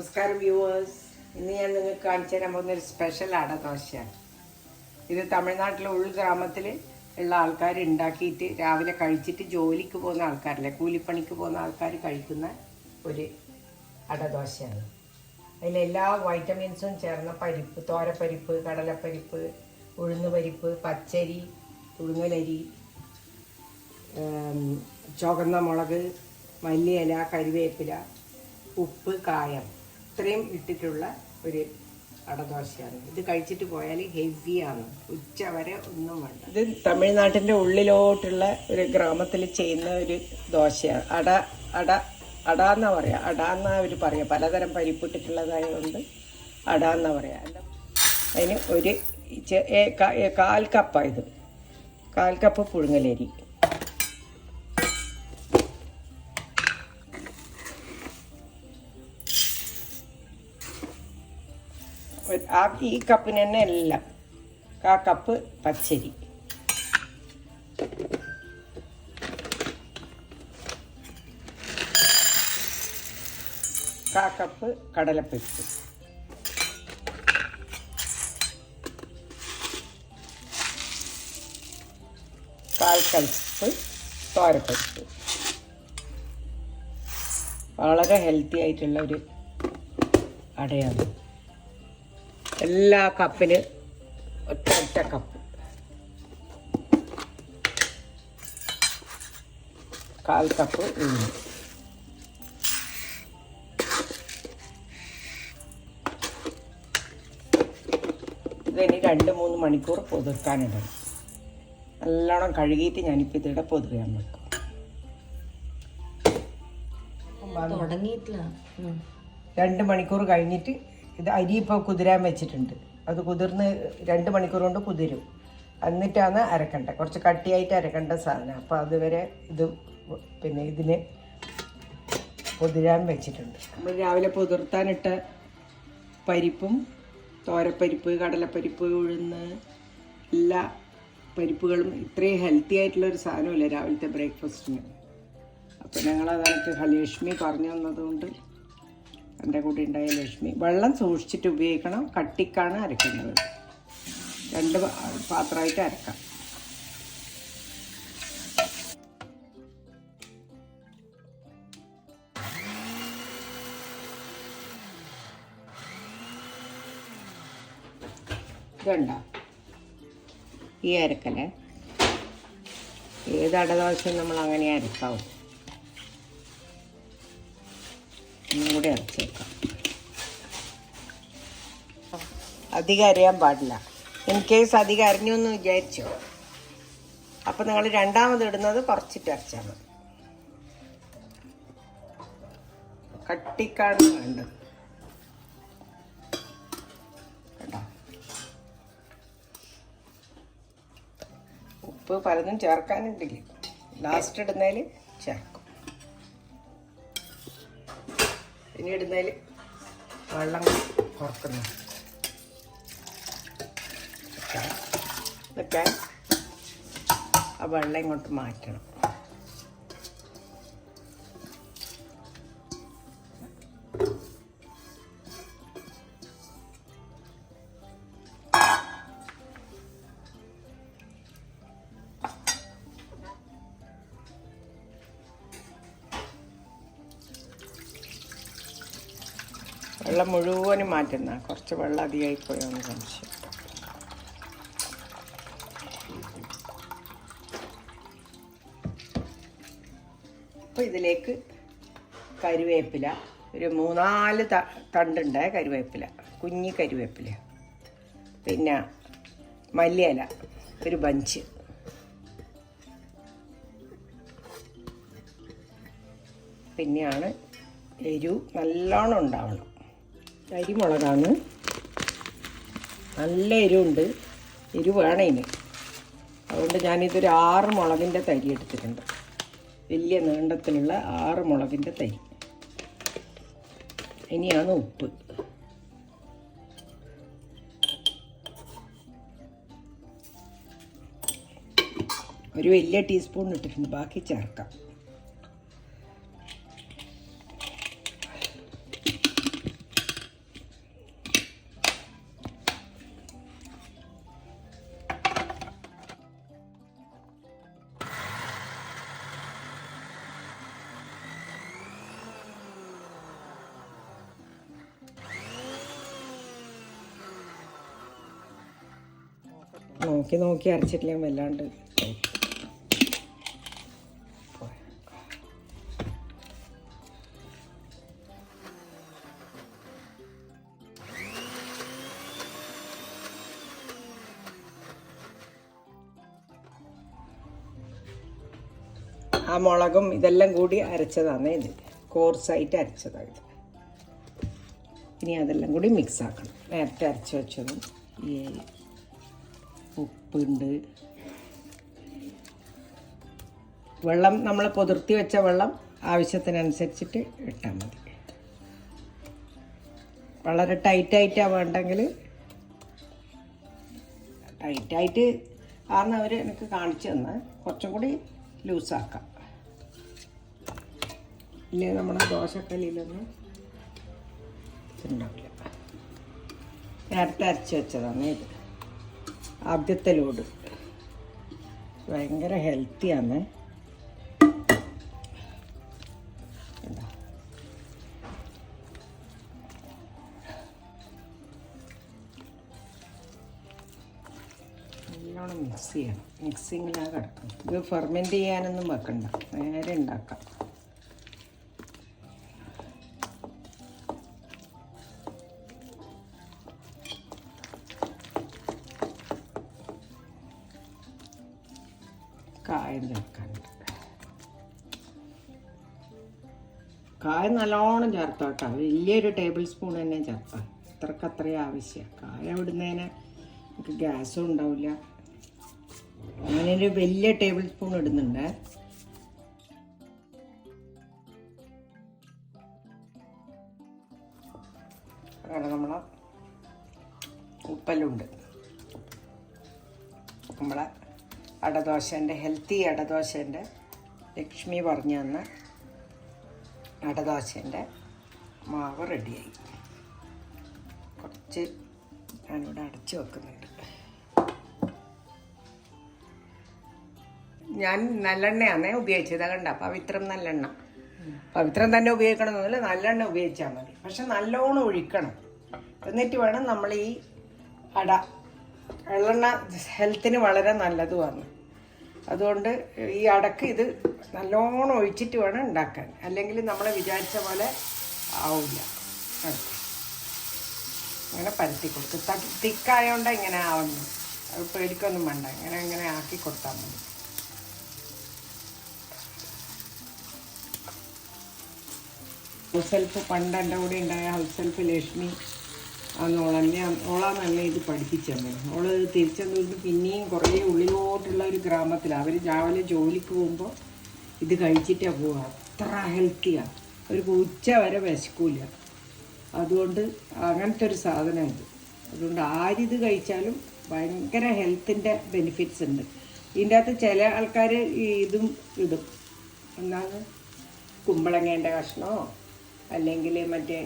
നമസ്കാരം വ്യൂവേഴ്സ്. ഇന്ന് ഞാൻ നിങ്ങൾക്ക് കാണിച്ചു തരാൻ പോകുന്ന ഒരു സ്പെഷ്യൽ അടദോശയാണ്. ഇത് തമിഴ്നാട്ടിലെ ഉൾഗ്രാമത്തിൽ ഉള്ള ആൾക്കാർ ഉണ്ടാക്കിയിട്ട് രാവിലെ കഴിച്ചിട്ട് ജോലിക്ക് പോകുന്ന ആൾക്കാരല്ലേ, കൂലിപ്പണിക്ക് പോകുന്ന ആൾക്കാർ കഴിക്കുന്ന ഒരു അടദോശയാണ്. അതിലെല്ലാ വൈറ്റമിൻസും ചേർന്ന പരിപ്പ്, തോരപ്പരിപ്പ്, കടലപ്പരിപ്പ്, ഉഴുന്നുപരിപ്പ്, പച്ചരി, പുഴുങ്ങലരി, ചുവന്ന മുളക്, മല്ലിയില, കരിവേപ്പില, ഉപ്പ്, കായം ഇത്രയും ഇട്ടിട്ടുള്ള ഒരു അടദോശയാണ്. ഇത് കഴിച്ചിട്ട് പോയാൽ ഹെവിയാണ്, ഉച്ച വരെ ഒന്നും വേണ്ട. ഇത് തമിഴ്നാട്ടിൻ്റെ ഉള്ളിലോട്ടുള്ള ഒരു ഗ്രാമത്തിൽ ചെയ്യുന്ന ഒരു ദോശയാണ്. അട എന്നാ പറയുക, അടാന്നാ അവർ പറയുക. പലതരം പരിപ്പിട്ടിട്ടുള്ളതായതുകൊണ്ട് അടാന്നാ പറയുക. അതിന് ഒരു 1/4 കപ്പാണ് ഇത്. 1/4 കപ്പ് പുഴുങ്ങലരി, ഈ കപ്പിന് തന്നെ എല്ലാം 1/4 കപ്പ് പച്ചരി, 1/4 കപ്പ് കടലപ്പരിപ്പ്, 1/4 കപ്പ് തോരപ്പരിപ്പ്. വളരെ ഹെൽത്തി ആയിട്ടുള്ള ഒരു അടയാണ്. എല്ലാ കപ്പിന് ഒറ്റ കപ്പ്, 1/4 കപ്പ് ഉഴുന്ന്. ഇതിനി 2-3 മണിക്കൂർ പൊതിർക്കാനിടണം. നല്ലോണം കഴുകിയിട്ട് ഞാനിപ്പോൾ ഇതിടെ പൊതിരാൻ വെക്കും. 2 മണിക്കൂർ കഴിഞ്ഞിട്ട് ഇത് അരി ഇപ്പോൾ കുതിരാൻ വെച്ചിട്ടുണ്ട്. അത് കുതിർന്ന് 2 മണിക്കൂർ കൊണ്ട് കുതിരും. എന്നിട്ടാണ് അരക്കണ്ട, കുറച്ച് കട്ടിയായിട്ട് അരക്കേണ്ട സാധനം. അപ്പോൾ അതുവരെ ഇത് ഇതിന് കുതിരാൻ വെച്ചിട്ടുണ്ട്. നമ്മൾ രാവിലെ പൊതിർത്താനിട്ട പരിപ്പും തോരപ്പരിപ്പ്, കടലപ്പരിപ്പ്, ഉഴുന്ന്, എല്ലാ പരിപ്പുകളും ഇത്രയും ഹെൽത്തി ആയിട്ടുള്ളൊരു സാധനമല്ലേ രാവിലത്തെ ബ്രേക്ക്ഫാസ്റ്റിന്. അപ്പോൾ ഞങ്ങളതെനിക്ക് ലക്ഷ്മി പറഞ്ഞു തന്നതുകൊണ്ട് എൻ്റെ കൂടെ ഉണ്ടായ ലക്ഷ്മി. വെള്ളം സൂക്ഷിച്ചിട്ട് ഉപയോഗിക്കണം. കട്ടിക്കാണ് അരക്കേണ്ടത്. 2 പാത്രമായിട്ട് അരക്കാം. ഇതുണ്ടോ ഈ അരക്കല്? ഏത് അടദോശയും നമ്മൾ അങ്ങനെ അരക്കാവും. ഒന്നും കൂടി അരച്ചേക്കാം. അധികം അരയാൻ പാടില്ല. ഇൻ കേസ് അധികം അരിഞ്ഞു എന്ന് വിചാരിച്ചോ, അപ്പം നിങ്ങൾ രണ്ടാമത് ഇടുന്നത് കുറച്ചിട്ട് അരച്ചാൽ മതി. കട്ടിക്കാണ് വേണ്ടത് കേട്ടോ. ഉപ്പ് പലതും ചേർക്കാനുണ്ടെങ്കിൽ ലാസ്റ്റ് ഇടുന്നതിൽ ചേർക്കും. ഇനി ഇടുന്നതിൽ വെള്ളം കുറക്കുന്നു. ഇതൊക്കെ ആ വെള്ളം ഇങ്ങോട്ട് മാറ്റണം. വെള്ളം മുഴുവനും മാറ്റുന്ന, കുറച്ച് വെള്ളം അധികമായിപ്പോയെന്ന് സംശയം. അപ്പോൾ ഇതിലേക്ക് കരിവേപ്പില, ഒരു 3-4 തണ്ടുണ്ടായ കരിവേപ്പില, കുഞ്ഞി കരിവേപ്പില, പിന്നെ മല്ലിയില ഒരു ബഞ്ച്, പിന്നെയാണ് എരിവ് നല്ലോണം ഉണ്ടാവണം. കരിമുളകാണ്, നല്ല എരിവുണ്ട്. എരിവ് വേണം ഇതിന്. അതുകൊണ്ട് ഞാനിതൊരു 6 മുളകിൻ്റെ തരി എടുത്തിട്ടുണ്ട്. വലിയ നീണ്ടത്തിലുള്ള 6 മുളകിൻ്റെ തരി. ഇനിയാണ് ഉപ്പ്. ഒരു വലിയ ടീസ്പൂൺ ഇട്ടിട്ടുണ്ട്, ബാക്കി ചേർക്കാം. നോക്കി നോക്കി അരച്ചിട്ടില്ലെങ്കിൽ വല്ലാണ്ട് ആ മുളകും ഇതെല്ലാം കൂടി അരച്ചതാണ് ഇത്, കോഴ്സായിട്ട് അരച്ചതാണ് ഇത്. ഇനി അതെല്ലാം കൂടി മിക്സ് ആക്കണം. നേരത്തെ അരച്ച് വെച്ചതും ഈ ഉപ്പുണ്ട്, വെള്ളം നമ്മൾ പൊതിർത്തി വെച്ച വെള്ളം ആവശ്യത്തിനനുസരിച്ചിട്ട് ഇട്ടാൽ മതി. വളരെ ടൈറ്റായിട്ടാണ് വേണ്ടെങ്കിൽ ടൈറ്റായിട്ട് ആർന്ന് അവർ എനിക്ക് കാണിച്ചു തന്ന് കുറച്ചും കൂടി ലൂസാക്കാം. ഇല്ലേ നമ്മുടെ ദോശക്കല്ലിലൊന്നും ഉണ്ടാവില്ല. നേരത്തെ അരച്ച് വെച്ചതാണ് ഇത്, ആദ്യത്തെ ലോഡ്. ഭയങ്കര ഹെൽത്തിയാണ്. നല്ലോണം മിക്സ് ചെയ്യണം. മിക്സിങ്ങിലാണ് കിടക്കും. ഇത് ഫെർമെൻറ്റ് ചെയ്യാനൊന്നും വെക്കണ്ട, നേരെ ഉണ്ടാക്കാം. കായം ചേർക്കാനുണ്ട്. കായം നല്ലോണം ചേർത്തോട്ടോ, വലിയൊരു ടേബിൾ സ്പൂൺ തന്നെ ചേർത്താം. അത്രയും ആവശ്യമാണ്. കായം ഇടുന്നതിന് നമുക്ക് ഗ്യാസും ഉണ്ടാവില്ല. ഞാനൊരു വലിയ ടേബിൾ സ്പൂൺ ഇടുന്നുണ്ട്. അങ്ങനെ നമ്മളെ ഉപ്പലുണ്ട്. നമ്മളെ അടദോശേൻ്റെ, ഹെൽത്തി അടദോശേൻ്റെ, ലക്ഷ്മി പറഞ്ഞു തന്ന അടദോശേൻ്റെ മാവ് റെഡിയായി. കുറച്ച് ഞാനിവിടെ അടച്ച് വെക്കുന്നുണ്ട്. ഞാൻ നല്ലെണ്ണയാണ് ഉപയോഗിച്ചത്. കണ്ട, പവിത്രം നല്ലെണ്ണ. പവിത്രം തന്നെ ഉപയോഗിക്കണമെന്നൊന്നുമില്ല, നല്ലെണ്ണ ഉപയോഗിച്ചാൽ മതി. പക്ഷെ നല്ലോണം ഒഴിക്കണം. എന്നിട്ട് വേണം നമ്മൾ ഈ അട. എള്ളെണ്ണ ഹെൽത്തിന് വളരെ നല്ലതുമാണ്. അതുകൊണ്ട് ഈ അടക്ക് ഇത് നല്ലോണം ഒഴിച്ചിട്ട് വേണം ഉണ്ടാക്കാൻ. അല്ലെങ്കിൽ നമ്മൾ വിചാരിച്ച പോലെ ആവില്ല. ഇങ്ങനെ പരത്തി കൊടുക്കും. തിക്കായോണ്ട് ഇങ്ങനെ ആവുന്നു. അത് പേടിക്കൊന്നും വേണ്ട. ഇങ്ങനെ ആക്കി കൊടുത്താൽ മതി. ഹൗസ് ഹെൽപ്പ് പണ്ട് എൻ്റെ കൂടെ ഉണ്ടായ ഹൗസ് ഹെൽപ്പ് ലക്ഷ്മി ഓളാണ് എന്നെ ഇത് പഠിപ്പിച്ചത്. ഓള് തിരിച്ചെന്ന് പിന്നെയും കുറേ ഉള്ളിലോട്ടുള്ള ഒരു ഗ്രാമത്തിലാണ്. അവർ രാവിലെ ജോലിക്ക് പോകുമ്പോൾ ഇത് കഴിച്ചിട്ടാണ് പോവുക. അത്ര ഹെൽത്തിയാണ്. ഒരു ഉച്ച വരെ വിശക്കൂല. അതുകൊണ്ട് അങ്ങനത്തെ ഒരു സാധനം ഇത്. അതുകൊണ്ട് ആരിത് കഴിച്ചാലും ഭയങ്കര ഹെൽത്തിൻ്റെ ബെനിഫിറ്റ്സ് ഉണ്ട്. ഇതിൻ്റെ അകത്ത് ചില ആൾക്കാർ ഇതും ഇടും. എന്താണ്, കുമ്പളങ്ങേൻ്റെ കഷ്ണമോ അല്ലെങ്കിൽ മറ്റേ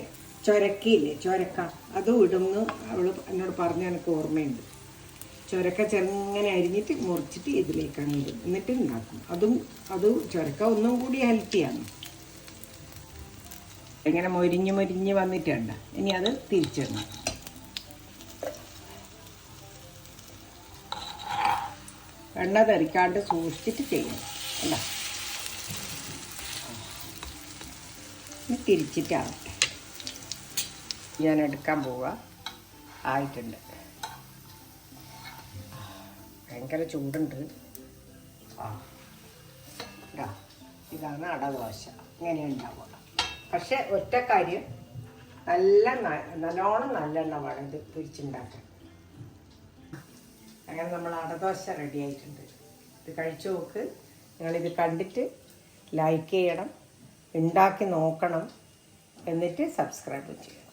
ചൊരക്കയില്ലേ, ചൊരക്ക, അതും ഇടുമെന്ന് അവൾ എന്നോട് പറഞ്ഞ എനിക്ക് ഓർമ്മയുണ്ട്. ചൊരക്ക ചെറുങ്ങനെ അരിഞ്ഞിട്ട് മുറിച്ചിട്ട് ഇതിലേക്കാണ് ഇടും. എന്നിട്ട് ഉണ്ടാക്കും. അതും ചൊരക്ക ഒന്നും കൂടി ഹെൽത്തിയാണ്. ഇങ്ങനെ മൊരിഞ്ഞ് വന്നിട്ടുണ്ട്. ഇനി അത് തിരിച്ചിടണം. എണ്ണ തെറിക്കാണ്ട് സൂക്ഷിച്ചിട്ട് ചെയ്യണം. അല്ല, ഇനി തിരിച്ചിട്ടാവട്ടെ. ഞാൻ എടുക്കാൻ പോവുക. ആയിട്ടുണ്ട്. ഭയങ്കര ചൂടുണ്ട്. ഇതാണ് അടദോശ. ഇങ്ങനെയാണ് ഉണ്ടാവുക. പക്ഷെ ഒറ്റ കാര്യം, നല്ലോണം നല്ലെണ്ണ വേണം ഇത് പൊരിച്ചുണ്ടാക്കാൻ. അങ്ങനെ നമ്മൾ അടദോശ റെഡി ആയിട്ടുണ്ട്. ഇത് കഴിച്ചു നോക്ക്. നിങ്ങളിത് കണ്ടിട്ട് ലൈക്ക് ചെയ്യണം, ഉണ്ടാക്കി നോക്കണം, എന്നിട്ട് സബ്സ്ക്രൈബ് ചെയ്യണം.